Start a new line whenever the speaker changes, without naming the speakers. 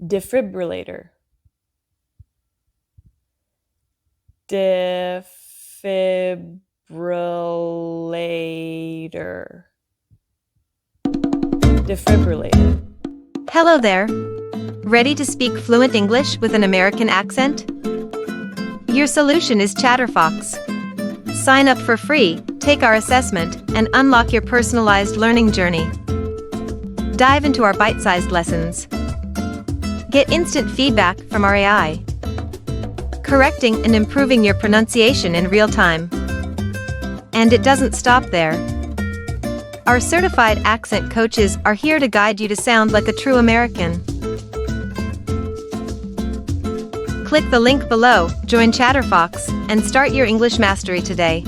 Defibrillator. Defibrillator. Defibrillator.
Hello there. Ready to speak fluent English with an American accent? Your solution is ChatterFox. Sign up for free, take our assessment, and unlock your personalized learning journey. Dive into our bite-sized lessons. Get instant feedback from our AI, correcting and improving your pronunciation in real time. And it doesn't stop there. Our certified accent coaches are here to guide you to sound like a true American. Click the link below, join ChatterFox, and start your English mastery today.